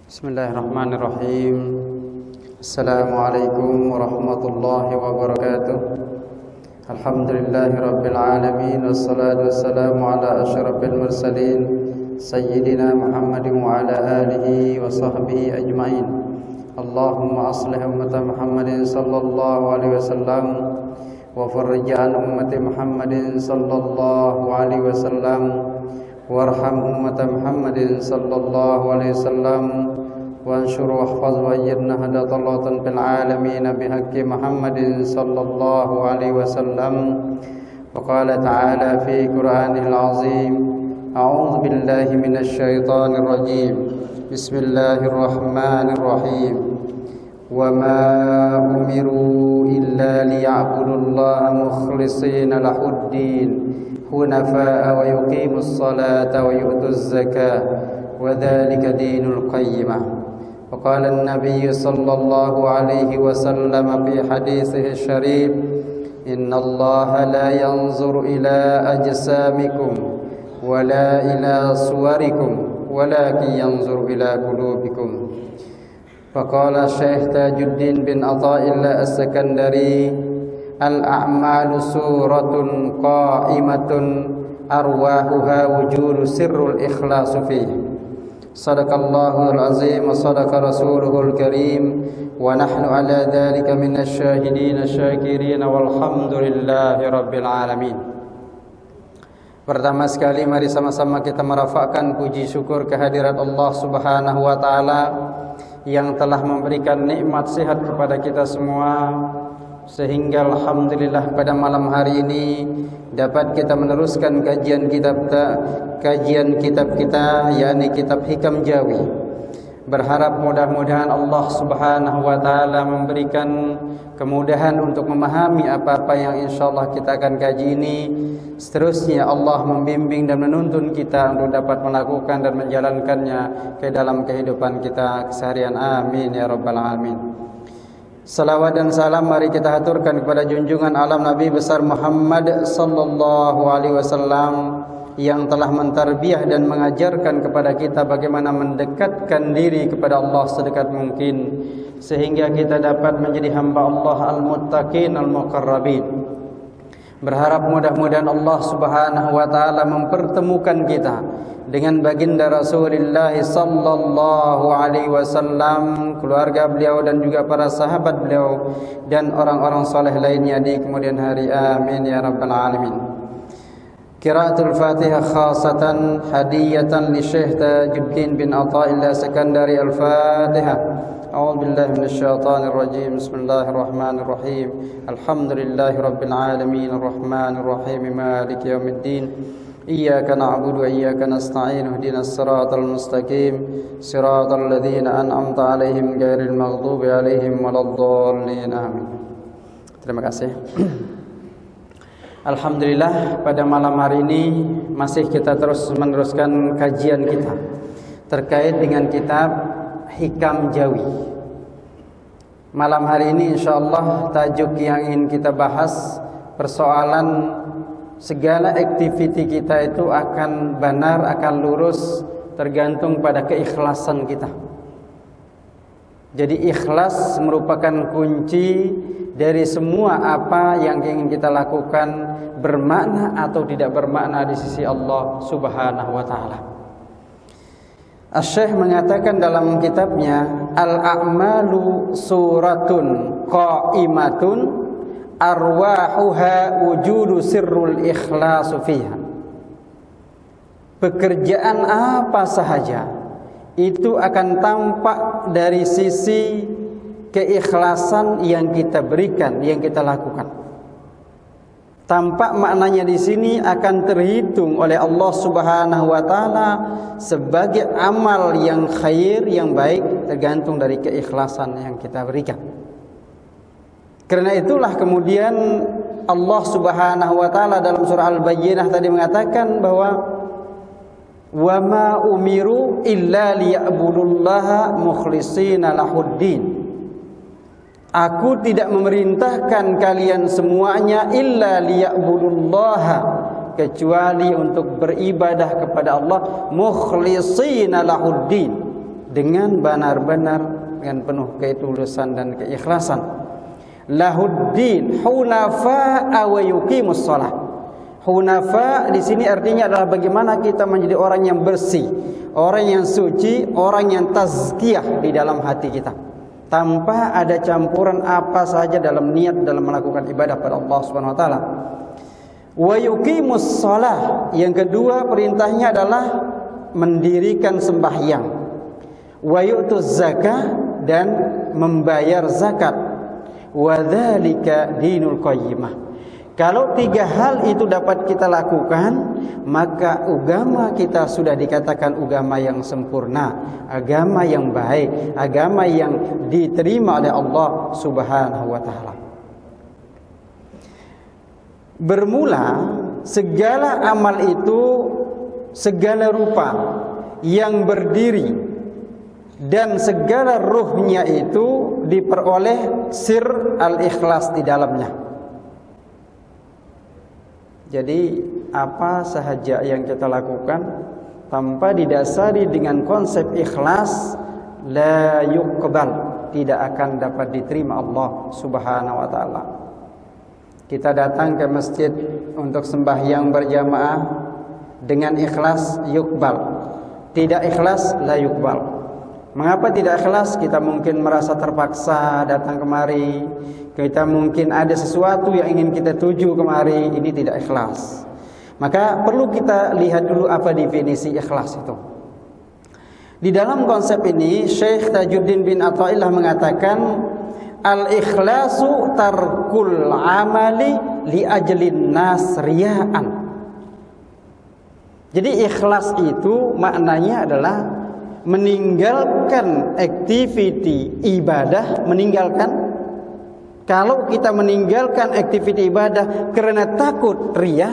Bismillahirrahmanirrahim. Assalamualaikum warahmatullahi wabarakatuh. Alhamdulillahi rabbil alamin, wassalatu wassalamu ala asyrafil mursalin sayyidina Muhammadin wa ala alihi wa sahbihi ajma'in. Allahumma aslih ummata Muhammadin sallallahu alaihi wasallam wa farrij an ummati Muhammadin sallallahu alaihi wasallam warham ummata Muhammadin sallallahu alaihi wasallam وانشر واحفظ وأيدنا هداة الله في العالمين بحق محمد صلى الله عليه وسلم. وقال تعالى في قرآنه العظيم: أعوذ بالله من الشيطان الرجيم. بسم الله الرحمن الرحيم. وما أمروا إلا ليعبدوا الله مخلصين له الدين حنفاء ويقيموا الصلاة ويؤتوا الزكاة وذلك دين القيمة. وقال النبي صلى الله عليه وسلم في حديثه الشريف: إن الله لا ينظر إلى أجسامكم ولا إلى صوركم ولكن ينظر إلى قلوبكم. فقال الشيخ تاج الدين بن عطاء الله السكندري: الأعمال سورة قائمة أرواحها وجود سر الإخلاص فيه. صدق الله العظيم وصدق رسوله الكريم ونحن على ذلك من الشاهدين الشاكرين والحمد لله رب العالمين. Pertama sekali mari sama-sama kita merafakkan puji syukur kehadirat Allah Subhanahu wa taala yang telah memberikan nikmat sehat kepada kita semua, sehingga alhamdulillah pada malam hari ini dapat kita meneruskan kajian kitab kita, yakni kitab Hikam Jawi. Berharap mudah-mudahan Allah Subhanahu wa taala memberikan kemudahan untuk memahami apa-apa yang insyaallah kita akan kaji ini. Seterusnya Allah membimbing dan menuntun kita untuk dapat melakukan dan menjalankannya ke dalam kehidupan kita keseharian. Amin ya rabbal alamin. Salawat dan salam mari kita haturkan kepada junjungan alam Nabi besar Muhammad sallallahu alaihi wasallam yang telah mentarbiah dan mengajarkan kepada kita bagaimana mendekatkan diri kepada Allah sedekat mungkin sehingga kita dapat menjadi hamba Allah al-muttaqin al-muqarrabin. Berharap mudah-mudahan Allah Subhanahu wa taala mempertemukan kita dengan baginda Rasulullah sallallahu alaihi wasallam, keluarga beliau dan juga para sahabat beliau dan orang-orang saleh lainnya di kemudian hari. Amin ya rabbal alamin. Qiraatul Fatihah khasatan hadiyatan li Syekh Tajuddin bin Athaillah Sekandari Al-Fatihah. A'udzu billahi minasyaitonir rajim. Bismillahirrahmanirrahim. Alhamdulillahi rabbil alamin arrahmanir rahim maliki yaumiddin. Iyyaka na'budu wa iyyaka nasta'in ihdinas siratal mustaqim siratal ladzina an'amta 'alaihim ghairil maghdubi 'alaihim waladdallin. Amin. Terima kasih. Alhamdulillah pada malam hari ini masih kita terus meneruskan kajian kita terkait dengan kitab Hikam Jawi. Malam hari ini insyaallah tajuk yang ingin kita bahas persoalan segala aktiviti kita itu akan benar, akan lurus tergantung pada keikhlasan kita. Jadi ikhlas merupakan kunci dari semua apa yang ingin kita lakukan, bermakna atau tidak bermakna di sisi Allah Subhanahu wa taala. Asy-Syaikh mengatakan dalam kitabnya, al-a'malu suratun qa'imatun arwahuha wujudu sirrul ikhlasu fiha. Pekerjaan apa sahaja itu akan tampak dari sisi keikhlasan yang kita berikan, yang kita lakukan. Tampak maknanya di sini akan terhitung oleh Allah Subhanahu wa taala sebagai amal yang khair, yang baik, tergantung dari keikhlasan yang kita berikan. Karena itulah kemudian Allah Subhanahu wa taala dalam surah Al-Bayyinah tadi mengatakan bahwa wa ma umiru illa liya'budullaha mukhlishina lahuddin. Aku tidak memerintahkan kalian semuanya illa liya'budullaha, kecuali untuk beribadah kepada Allah mukhlishina lahuddin, dengan benar-benar dengan penuh ketulusan dan keikhlasan. Lahuddin hunafa wa yuqimus shalah. Hunafa di sini artinya adalah bagaimana kita menjadi orang yang bersih, orang yang suci, orang yang tazkiyah di dalam hati kita, tanpa ada campuran apa saja dalam niat dalam melakukan ibadah pada Allah Subhanahu wa taala. Wa yuqimus shalah, yang kedua perintahnya adalah mendirikan sembahyang. Wa yu'tuz zakah, dan membayar zakat. Wa dzalika dinul qayyimah. Kalau tiga hal itu dapat kita lakukan, maka agama kita sudah dikatakan agama yang sempurna, agama yang baik, agama yang diterima oleh Allah Subhanahu wa taala. Bermula segala amal itu, segala rupa yang berdiri dan segala ruhnya itu diperoleh sir al-ikhlas di dalamnya. Jadi apa sahaja yang kita lakukan tanpa didasari dengan konsep ikhlas, la yuqbal, tidak akan dapat diterima Allah Subhanahu wa taala. Kita datang ke masjid untuk sembahyang berjamaah dengan ikhlas, yuqbal. Tidak ikhlas, la yuqbal. Mengapa tidak ikhlas? Kita mungkin merasa terpaksa datang kemari, kita mungkin ada sesuatu yang ingin kita tuju kemari, ini tidak ikhlas. Maka perlu kita lihat dulu apa definisi ikhlas itu. Di dalam konsep ini Syekh Tajuddin bin Athaillah mengatakan, al-ikhlasu tarkul amali li ajlin nas riya'an. Jadi ikhlas itu maknanya adalah meninggalkan activity ibadah, kalau kita meninggalkan activity ibadah karena takut riya,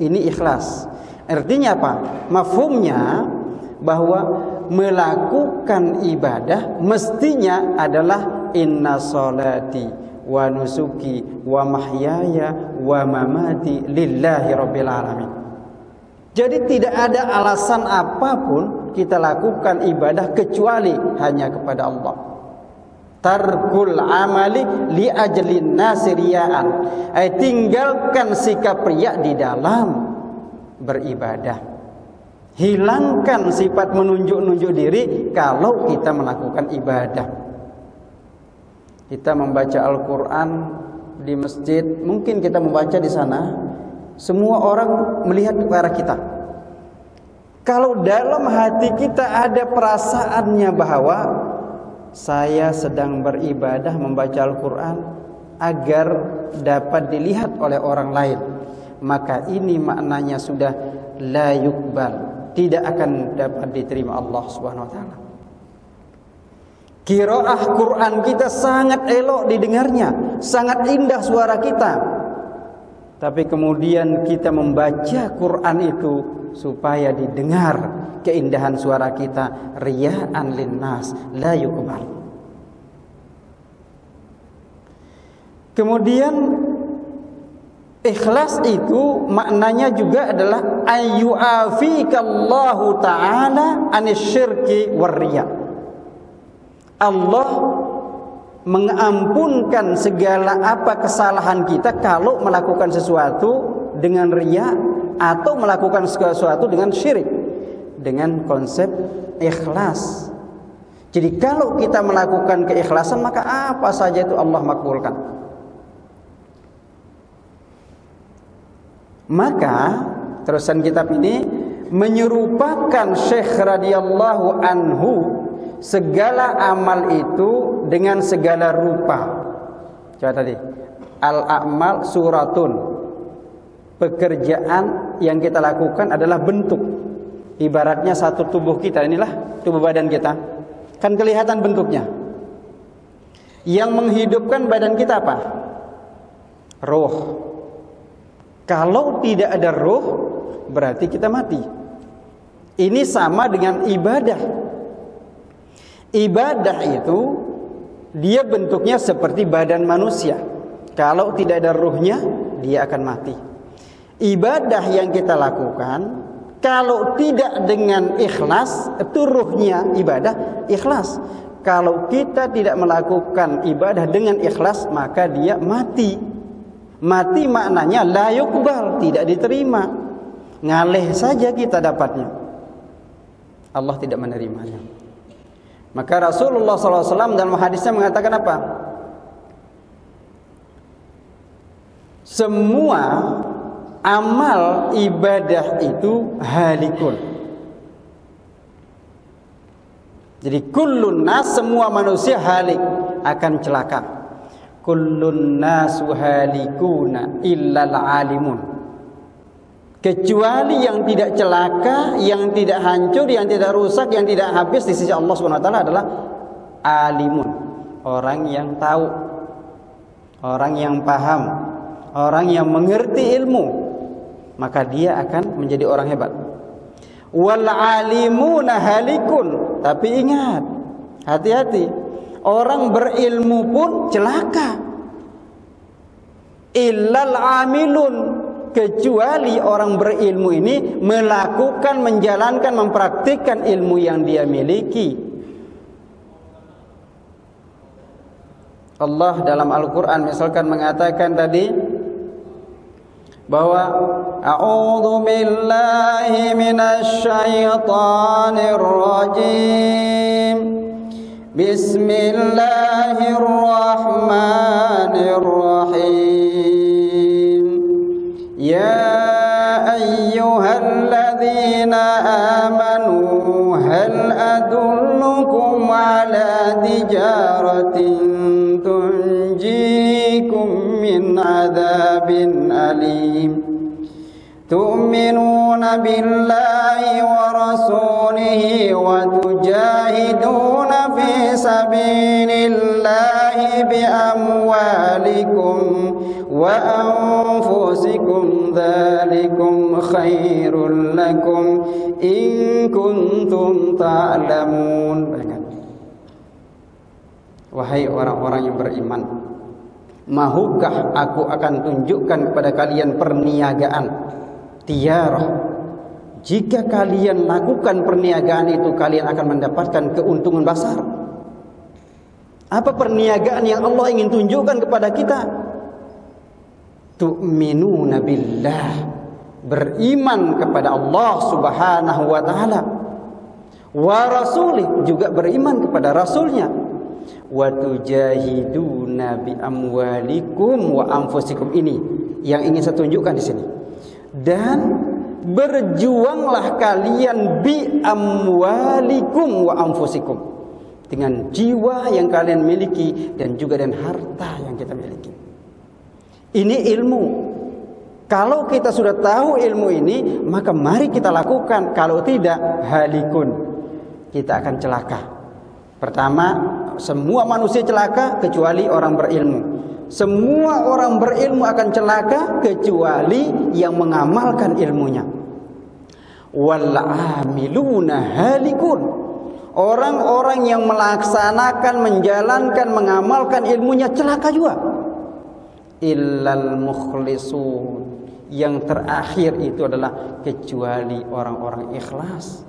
ini ikhlas. Artinya apa? Mafhumnya bahwa melakukan ibadah mestinya adalah inna salati wa nusuki wa mahyaya wa mamati lillahi rabbil alamin. Jadi tidak ada alasan apapun kita lakukan ibadah kecuali hanya kepada Allah. Tarkul amali li ajlin nasiriyaan, tinggalkan sikap riya di dalam beribadah. Hilangkan sifat menunjuk-nunjuk diri kalau kita melakukan ibadah. Kita membaca Al-Quran di masjid, mungkin kita membaca di sana, semua orang melihat ke arah kita. Kalau dalam hati kita ada perasaannya bahwa saya sedang beribadah membaca Al-Quran agar dapat dilihat oleh orang lain, maka ini maknanya sudah la yuqbal, tidak akan dapat diterima Allah Subhanahu wa taala. Qiraah Quran kita sangat elok didengarnya, sangat indah suara kita, tapi kemudian kita membaca Quran itu supaya didengar keindahan suara kita, riya'an linnas, la yuqbal. Kemudian ikhlas itu maknanya juga adalah ayyu'afikallahu ta'ala anisyirki warriya. Allah mengampunkan segala apa kesalahan kita kalau melakukan sesuatu dengan riya atau melakukan sesuatu dengan syirik, dengan konsep ikhlas. Jadi kalau kita melakukan keikhlasan, maka apa saja itu Allah makbulkan. Maka terusan kitab ini menyerupakan Syekh radhiyallahu anhu segala amal itu dengan segala rupa. Coba tadi, al-a'mal suratun, pekerjaan yang kita lakukan adalah bentuk. Ibaratnya satu tubuh kita, inilah tubuh badan kita, kan kelihatan bentuknya. Yang menghidupkan badan kita apa? Ruh. Kalau tidak ada ruh, berarti kita mati. Ini sama dengan ibadah. Ibadah itu dia bentuknya seperti badan manusia. Kalau tidak ada ruhnya, dia akan mati. Ibadah yang kita lakukan Kalau tidak dengan ikhlas, itu ruhnya ibadah ikhlas. Kalau kita tidak melakukan ibadah dengan ikhlas, maka dia mati. Mati maknanya la yuqbal, tidak diterima. Ngaleh saja kita dapatnya. Allah tidak menerimanya. Maka Rasulullah SAW dalam hadisnya mengatakan apa? Semua amal ibadah itu halikun. Jadi kullun nas, semua manusia halik, akan celaka. Kullun nasu halikuna illal alimun. Kecuali yang tidak celaka, yang tidak hancur, yang tidak rusak, yang tidak habis di sisi Allah Subhanahu wa taala adalah alimun, orang yang tahu, orang yang paham, orang yang mengerti ilmu, maka dia akan menjadi orang hebat. Wal alimuna halikun, tapi ingat, hati-hati, orang berilmu pun celaka. Illal amilun, kecuali orang berilmu ini melakukan, menjalankan, mempraktikkan ilmu yang dia miliki. Allah dalam Al-Quran misalkan mengatakan tadi bahwa a'udzu billahi minasy syaithanir rajim. Bismillahirrahmanirrahim. Ya ayyuhalladzina amanu hal adullukum ala tijaratin tunjikum min adzabin alim. Tu'minuna billahi wa rasulihi wa tujahiduna fi sabilillahi bi amwalikum wa anfusikum dzalikum khairul lakum in kuntum ta'lamun. Wahai orang-orang yang beriman, mahukah aku akan tunjukkan kepada kalian perniagaan, tiarah? Jika kalian lakukan perniagaan itu, kalian akan mendapatkan keuntungan besar. Apa perniagaan yang Allah ingin tunjukkan kepada kita? Tu'minuna billah, beriman kepada Allah Subhanahu wa taala, wa rasulih, juga beriman kepada rasulnya, wa tujahiduna bi amwalikum wa anfusikum. Ini yang ingin saya tunjukkan di sini. Dan berjuanglah kalian bi amwalikum wa anfusikum, dengan jiwa yang kalian miliki dan juga dengan harta yang kita miliki. Ini ilmu. Kalau kita sudah tahu ilmu ini, maka mari kita lakukan. Kalau tidak, halikun, kita akan celaka. Pertama, semua manusia celaka kecuali orang berilmu. Semua orang berilmu akan celaka kecuali yang mengamalkan ilmunya. Wal amiluna halikun, orang-orang yang melaksanakan, menjalankan, mengamalkan ilmunya celaka juga. Illal mukhlisun, yang terakhir itu adalah kecuali orang-orang ikhlas.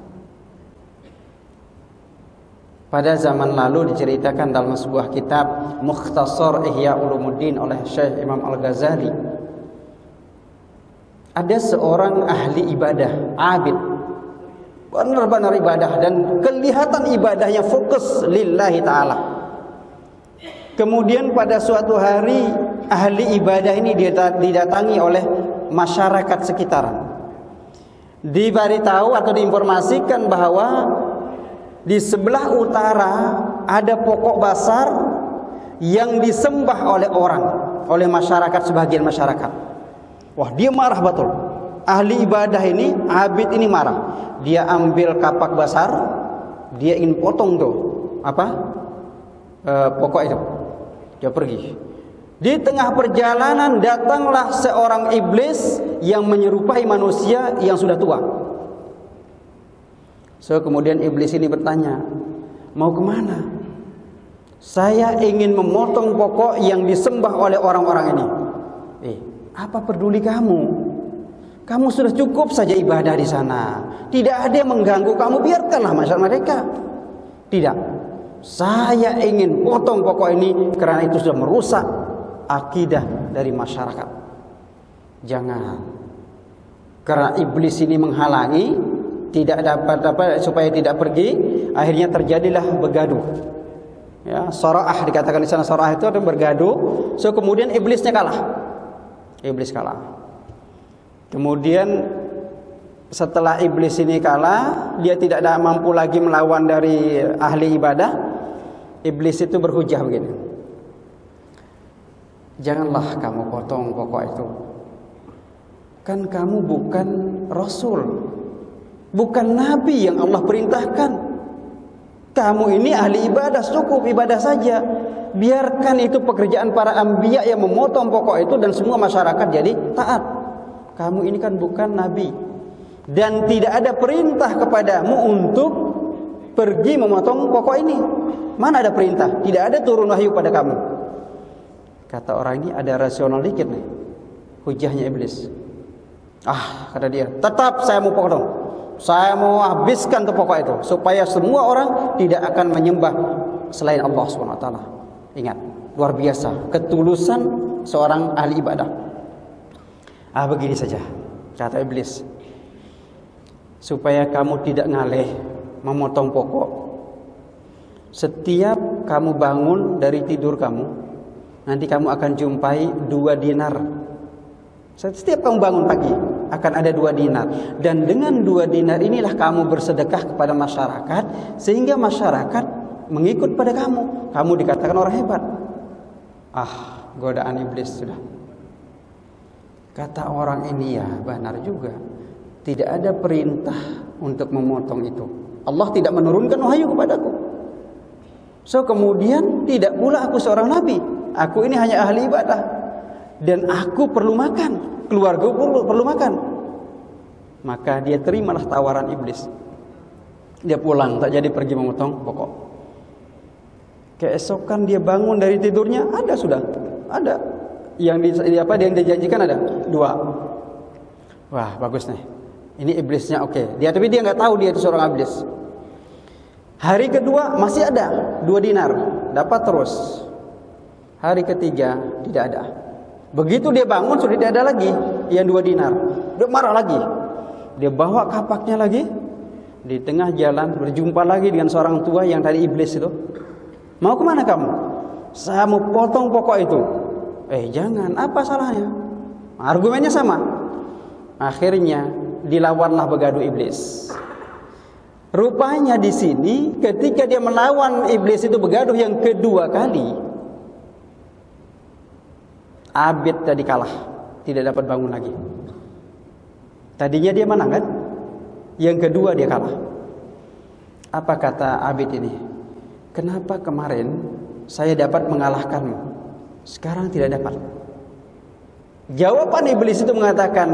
Pada zaman lalu diceritakan dalam sebuah kitab Mukhtasar Ihya Ulumuddin oleh Syekh Imam Al-Ghazali, ada seorang ahli ibadah, abid, benar-benar ibadah, dan kelihatan ibadahnya fokus lillahi ta'ala. Kemudian pada suatu hari ahli ibadah ini didatangi oleh masyarakat sekitaran. Diberitahu atau diinformasikan bahwa di sebelah utara ada pokok besar yang disembah oleh orang, oleh masyarakat, sebagian masyarakat. Wah, dia marah betul. Ahli ibadah ini, abid ini marah. Dia ambil kapak besar, dia ingin potong tuh pokok itu. Dia pergi. Di tengah perjalanan datanglah seorang iblis yang menyerupai manusia yang sudah tua. Kemudian iblis ini bertanya, mau kemana? Saya ingin memotong pokok yang disembah oleh orang-orang ini. Apa peduli kamu? Kamu sudah cukup saja ibadah di sana. Tidak ada yang mengganggu kamu, biarkanlah masyarakat mereka. Tidak. Saya ingin potong pokok ini karena itu sudah merusak akidah dari masyarakat. Jangan. Karena iblis ini menghalangi, tidak dapat supaya tidak pergi, akhirnya terjadilah begaduh. Ya, sora'ah dikatakan di sana, sora'ah itu ada bergaduh. So kemudian iblisnya kalah. Iblis kalah. Kemudian setelah iblis ini kalah, dia tidak mampu lagi melawan dari ahli ibadah. Iblis itu berhujah begini. Janganlah kamu potong pokok itu. Kan kamu bukan Rasul, bukan Nabi yang Allah perintahkan. Kamu ini ahli ibadah, cukup ibadah saja. Biarkan itu pekerjaan para anbiya yang memotong pokok itu dan semua masyarakat jadi taat. Kamu ini kan bukan Nabi. Dan tidak ada perintah kepadamu untuk pergi memotong pokok ini. Mana ada perintah? Tidak ada turun wahyu pada kamu. Kata orang ini ada rasional dikit nih. Hujahnya iblis. Kata dia, tetap saya mau potong. Saya mau habiskan tuh pokok itu supaya semua orang tidak akan menyembah selain Allah SWT. Ingat, luar biasa ketulusan seorang ahli ibadah. Begini saja, kata iblis. Supaya kamu tidak ngaleh memotong pokok. Setiap kamu bangun dari tidur kamu, nanti kamu akan jumpai 2 dinar. Setiap kamu bangun pagi akan ada 2 dinar. Dan dengan 2 dinar inilah kamu bersedekah kepada masyarakat, sehingga masyarakat mengikut pada kamu. Kamu dikatakan orang hebat. Godaan iblis sudah. Kata orang ini, ya benar juga. Tidak ada perintah untuk memotong itu. Allah tidak menurunkan wahyu kepadaku. So kemudian tidak pula aku seorang nabi. Aku ini hanya ahli ibadah. Dan aku perlu makan, keluarga perlu makan. Maka dia terimalah tawaran iblis. Dia pulang, tak jadi pergi memotong pokok. Keesokan dia bangun dari tidurnya, ada yang dijanjikan ada 2. Wah, bagus nih. Ini iblisnya oke. Tapi dia nggak tahu dia itu seorang iblis. Hari kedua masih ada 2 dinar, dapat terus. Hari ketiga tidak ada. Begitu dia bangun sudah tidak ada lagi yang 2 dinar. Dia marah lagi. Dia bawa kapaknya lagi. Di tengah jalan berjumpa lagi dengan seorang tua yang tadi iblis itu. Mau kemana kamu? Saya mau potong pokok itu. Jangan, apa salahnya? Argumennya sama. Akhirnya dilawanlah begaduh iblis. Rupanya di sini ketika dia melawan iblis itu begaduh yang kedua kali, Abid tadi kalah, tidak dapat bangun lagi. Tadinya dia menang kan? Yang kedua dia kalah. Apa kata Abid ini? Kenapa kemarin saya dapat mengalahkanmu, sekarang tidak dapat? Jawaban iblis itu mengatakan,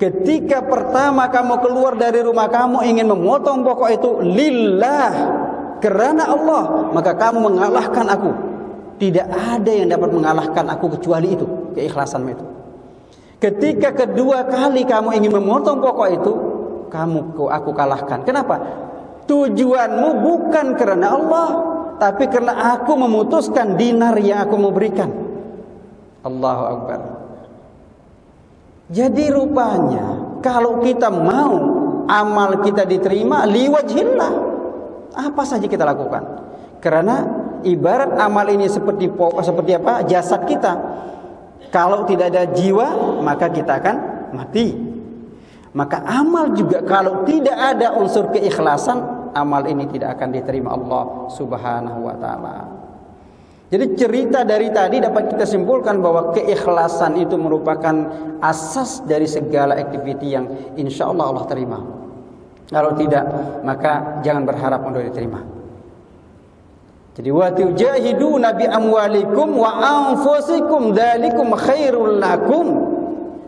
ketika pertama kamu keluar dari rumah kamu ingin memotong pokok itu lillah, karena Allah, maka kamu mengalahkan aku. Tidak ada yang dapat mengalahkan aku kecuali itu, keikhlasanmu itu. Ketika kedua kali kamu ingin memotong pokok itu, aku kalahkan. Kenapa? Tujuanmu bukan karena Allah, tapi karena aku memutuskan dinar yang aku mau berikan. Allahu Akbar. Jadi rupanya kalau kita mau amal kita diterima liwajhillah, apa saja kita lakukan. Karena ibarat amal ini seperti apa? Jasad kita. Kalau tidak ada jiwa, maka kita akan mati. Maka amal juga kalau tidak ada unsur keikhlasan, amal ini tidak akan diterima Allah Subhanahu wa taala. Jadi cerita dari tadi dapat kita simpulkan bahwa keikhlasan itu merupakan asas dari segala aktiviti yang insya Allah Allah terima. Kalau tidak, maka jangan berharap untuk diterima. Jadi wa tujahiduna bi amwalikum wa anfusikum dzalikum khairul lakum.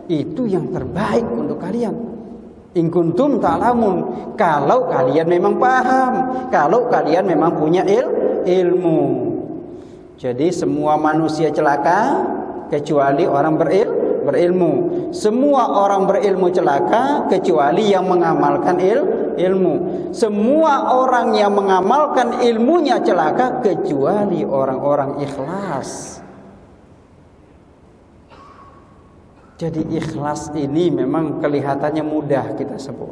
Itu yang terbaik untuk kalian. In kuntum ta'lamun, kalau kalian memang paham, kalau kalian memang punya ilmu. Jadi semua manusia celaka kecuali orang berilmu. Semua orang berilmu celaka kecuali yang mengamalkan ilmu. Semua orang yang mengamalkan ilmunya celaka kecuali orang-orang ikhlas. Jadi ikhlas ini memang kelihatannya mudah kita sebut.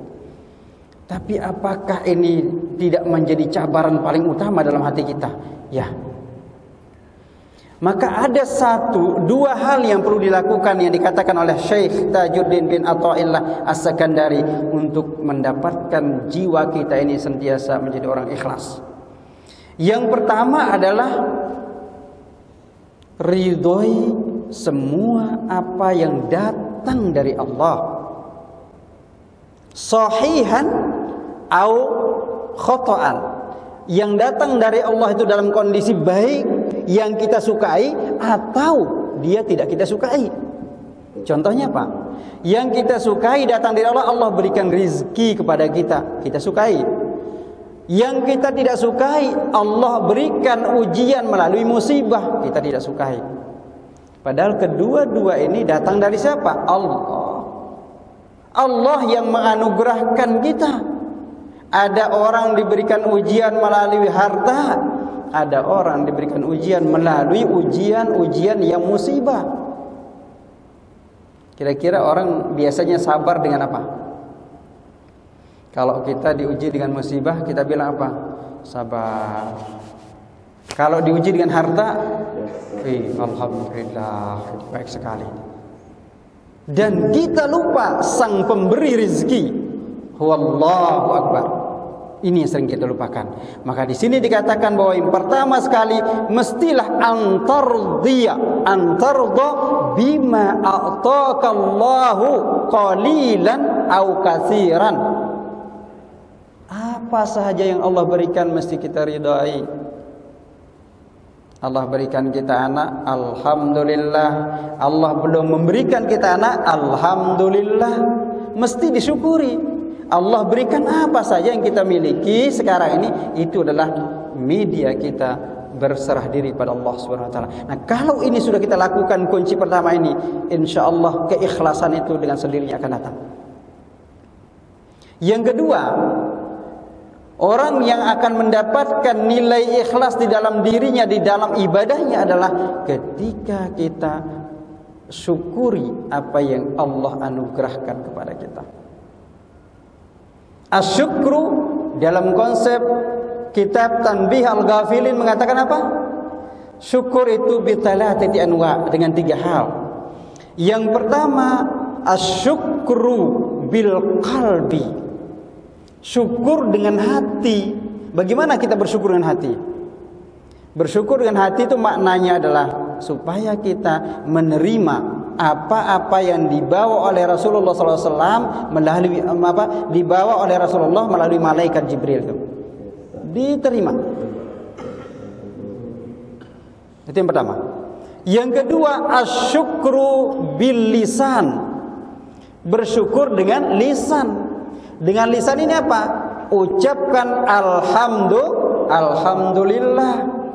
Tapi apakah ini tidak menjadi cabaran paling utama dalam hati kita? Ya. Maka ada dua hal yang perlu dilakukan yang dikatakan oleh Syekh Tajuddin bin Athaillah As-Sakandari untuk mendapatkan jiwa kita ini sentiasa menjadi orang ikhlas. Yang pertama adalah ridhoi semua apa yang datang dari Allah, sahihan au khata'an. Yang datang dari Allah itu dalam kondisi baik yang kita sukai atau dia tidak kita sukai. Contohnya apa? Yang kita sukai datang dari Allah, Allah berikan rizki kepada kita, kita sukai. Yang kita tidak sukai, Allah berikan ujian melalui musibah, kita tidak sukai. Padahal kedua-dua ini datang dari siapa? Allah. Allah yang menganugerahkan kita. Ada orang diberikan ujian melalui harta, ada orang diberikan ujian melalui ujian yang musibah. Kira-kira orang biasanya sabar dengan apa? Kalau kita diuji dengan musibah, kita bilang apa? Sabar. Kalau diuji dengan harta, alhamdulillah, baik sekali. Dan kita lupa sang pemberi rezeki. Wallahu akbar. Ini yang sering kita lupakan. Maka di sini dikatakan bahwa yang pertama sekali mestilah antardha bima a'taqallahu qalilan au katsiran. Apa sahaja yang Allah berikan mesti kita ridai. Allah berikan kita anak, alhamdulillah. Allah belum memberikan kita anak, alhamdulillah. Mesti disyukuri. Allah berikan apa saja yang kita miliki sekarang ini, itu adalah media kita berserah diri pada Allah Subhanahu wa taala. Nah, kalau ini sudah kita lakukan kunci pertama ini, insyaallah keikhlasan itu dengan sendirinya akan datang. Yang kedua, orang yang akan mendapatkan nilai ikhlas di dalam dirinya, di dalam ibadahnya adalah ketika kita syukuri apa yang Allah anugerahkan kepada kita. Asyukru dalam konsep kitab Tanbih Al-Ghafilin mengatakan apa? Syukur itu bitalatati anwa, dengan 3 hal. Yang pertama, asyukru bil qalbi. Syukur dengan hati. Bagaimana kita bersyukur dengan hati? Bersyukur dengan hati itu maknanya adalah supaya kita menerima apa-apa yang dibawa oleh Rasulullah SAW melalui dibawa oleh Rasulullah melalui malaikat Jibril itu. Diterima. Itu yang pertama. Yang kedua, asyukru bil lisan. Bersyukur dengan lisan. Dengan lisan ini apa? Ucapkan alhamdulillah.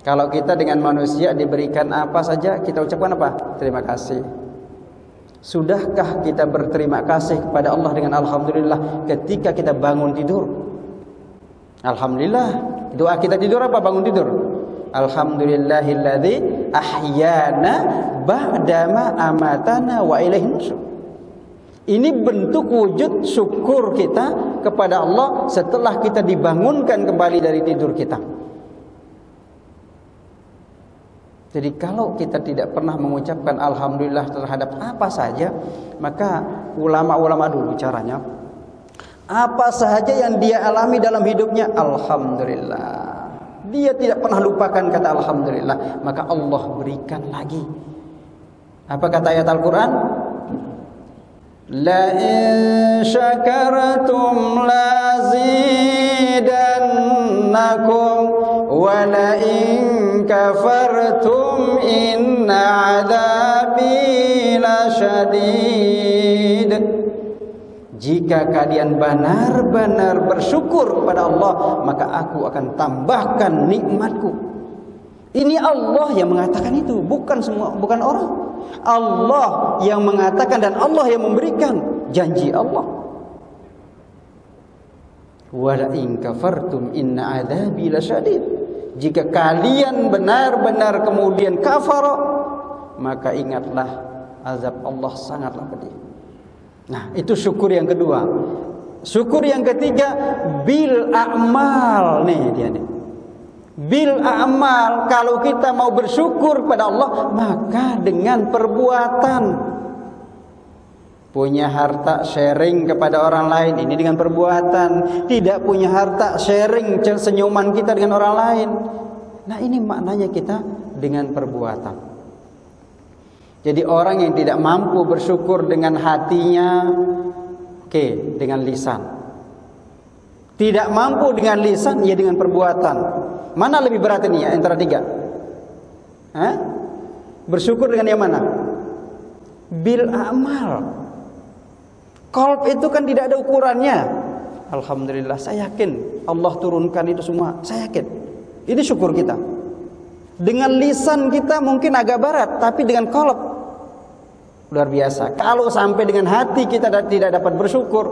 Kalau kita dengan manusia diberikan apa saja, kita ucapkan apa? Terima kasih. Sudahkah kita berterima kasih kepada Allah dengan alhamdulillah ketika kita bangun tidur? Alhamdulillah. Doa kita tidur apa? Bangun tidur. Alhamdulillahilladzi ahyana ba'dama amatana wa ilaihin nusyur. Ini bentuk wujud syukur kita kepada Allah setelah kita dibangunkan kembali dari tidur kita. Jadi kalau kita tidak pernah mengucapkan alhamdulillah terhadap apa saja, maka ulama-ulama dulu caranya, apa sahaja yang dia alami dalam hidupnya, alhamdulillah. Dia tidak pernah lupakan kata alhamdulillah, maka Allah berikan lagi. Apa kata ayat Al-Quran? La in syakartum lazidannakum wa la in kafartum inna adzabi lasyadid. Jika kalian benar-benar bersyukur kepada Allah, maka aku akan tambahkan nikmatku. Ini Allah yang mengatakan itu, bukan orang. Allah yang mengatakan dan Allah yang memberikan janji Allah. Wala in kafartum inna adzabi lasyadid. Jika kalian benar-benar kemudian kafar, maka ingatlah azab Allah sangatlah pedih. Nah, itu syukur yang kedua. Syukur yang ketiga bil a'mal. Nih dia nih. Bil a'mal, kalau kita mau bersyukur pada Allah, maka dengan perbuatan. Punya harta sharing kepada orang lain, ini dengan perbuatan. Tidak punya harta sharing senyuman kita dengan orang lain. Nah, ini maknanya kita dengan perbuatan. Jadi orang yang tidak mampu bersyukur dengan hatinya, oke, dengan lisan. Tidak mampu dengan lisan, ya dengan perbuatan. Mana lebih berat ini ya, antara tiga? Bersyukur dengan yang mana? Bil amal. Qalb itu kan tidak ada ukurannya. Alhamdulillah, saya yakin Allah turunkan itu semua. Saya yakin. Ini syukur kita. Dengan lisan kita mungkin agak berat, tapi dengan qalb luar biasa. Kalau sampai dengan hati kita tidak dapat bersyukur,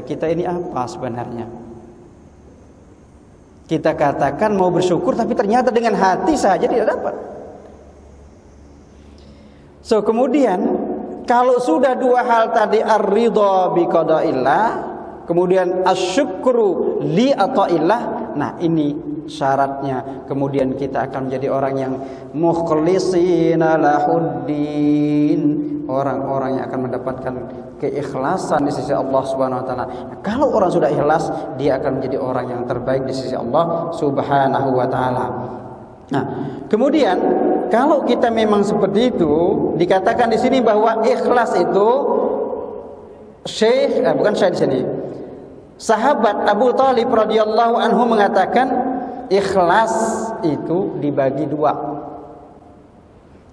kita ini apa sebenarnya? Kita katakan mau bersyukur, tapi ternyata dengan hati saja tidak dapat. So kemudian kalau sudah dua hal tadi, ar-ridha bi qadaillah, kemudian asyukru li ataillah. Nah, ini syaratnya. Kemudian kita akan menjadi orang yang mukhlisina lahuddin, orang-orang yang akan mendapatkan keikhlasan di sisi Allah Subhanahu wa taala. Nah, kalau orang sudah ikhlas, dia akan menjadi orang yang terbaik di sisi Allah Subhanahu wa taala. Nah, kemudian kalau kita memang seperti itu, dikatakan di sini bahwa ikhlas itu bukan Syekh di sini. Sahabat Abu Thalib radhiyallahu anhu mengatakan ikhlas itu dibagi dua.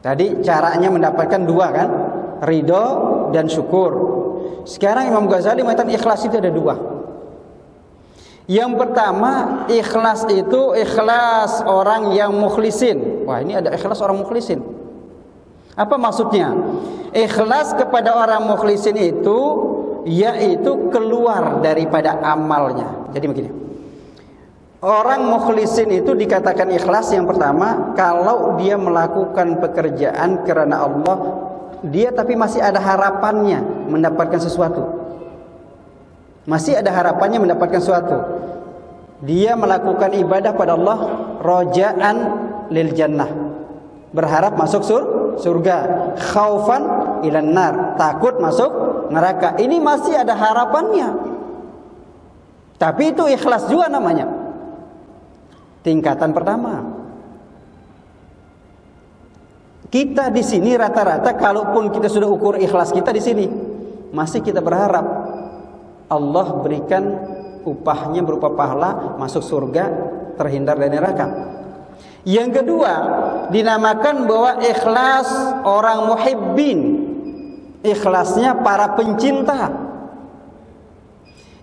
Tadi caranya mendapatkan dua kan? Ridho dan syukur. Sekarang Imam Ghazali mengatakan ikhlas itu ada dua. Yang pertama, ikhlas itu ikhlas orang yang mukhlisin. Wah, ini ada ikhlas orang mukhlisin. Apa maksudnya? Ikhlas kepada orang mukhlisin itu yaitu keluar daripada amalnya. Jadi begini. Orang mukhlisin itu dikatakan ikhlas yang pertama kalau dia melakukan pekerjaan karena Allah, dia tapi masih ada harapannya mendapatkan sesuatu. Masih ada harapannya mendapatkan sesuatu. Dia melakukan ibadah pada Allah roja'an lil jannah, berharap masuk surga, khaufan ilan nar, takut masuk neraka. Ini masih ada harapannya. Tapi itu ikhlas juga namanya. Tingkatan pertama. Kita di sini rata-rata, kalaupun kita sudah ukur ikhlas kita di sini, masih kita berharap Allah berikan upahnya berupa pahala, masuk surga, terhindar dari neraka. Yang kedua, dinamakan bahwa ikhlas orang muhibbin. Ikhlasnya para pencinta.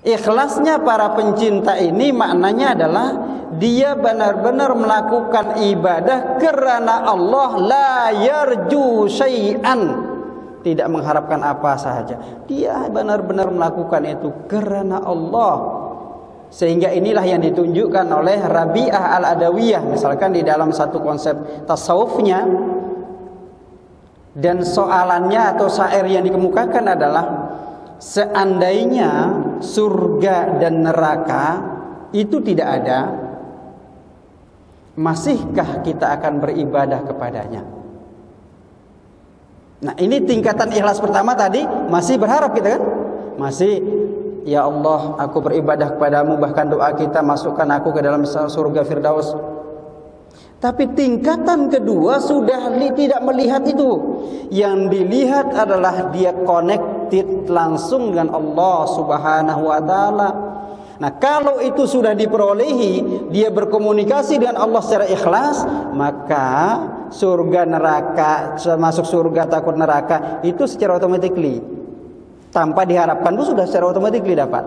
Ikhlasnya para pencinta ini maknanya adalah dia benar-benar melakukan ibadah karena Allah, la yarju syai'an, tidak mengharapkan apa saja. Dia benar-benar melakukan itu karena Allah. Sehingga inilah yang ditunjukkan oleh Rabi'ah al-Adawiyah, misalkan di dalam satu konsep tasawufnya, dan soalannya atau syair yang dikemukakan adalah seandainya surga dan neraka itu tidak ada, masihkah kita akan beribadah kepadanya? Nah, ini tingkatan ikhlas pertama tadi, masih berharap kita kan? Masih, ya Allah, aku beribadah kepadamu, bahkan doa kita masukkan aku ke dalam surga Firdaus. Tapi tingkatan kedua sudah tidak melihat itu. Yang dilihat adalah dia connected langsung dengan Allah Subhanahu wa taala. Nah, kalau itu sudah diperolehi, dia berkomunikasi dengan Allah secara ikhlas, maka surga neraka, masuk surga takut neraka itu secara automatically, tanpa diharapkan itu sudah secara automatically dapat.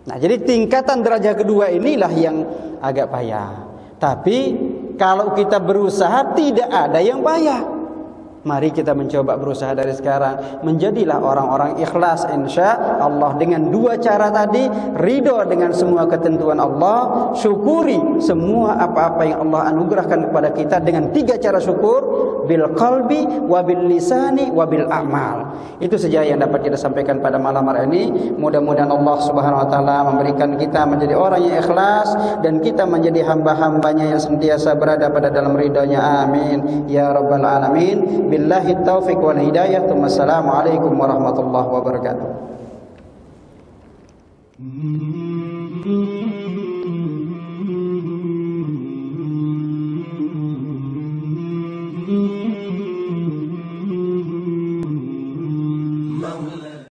Nah, jadi tingkatan derajat kedua inilah yang agak payah. Tapi kalau kita berusaha tidak ada yang payah. Mari kita mencoba berusaha dari sekarang. Menjadilah orang-orang ikhlas insya Allah dengan dua cara tadi. Ridho dengan semua ketentuan Allah. Syukuri semua apa-apa yang Allah anugerahkan kepada kita dengan tiga cara syukur. Bil qalbi, wabil lisani, wabil amal. Itu saja yang dapat kita sampaikan pada malam hari ini. Mudah-mudahan Allah Subhanahu wa taala memberikan kita menjadi orang yang ikhlas dan kita menjadi hamba-hambanya yang senantiasa berada pada dalam ridhonya. Amin ya rabbal alamin. Billahi taufiq wal hidayah. Wassalamualaikum warahmatullahi wabarakatuh.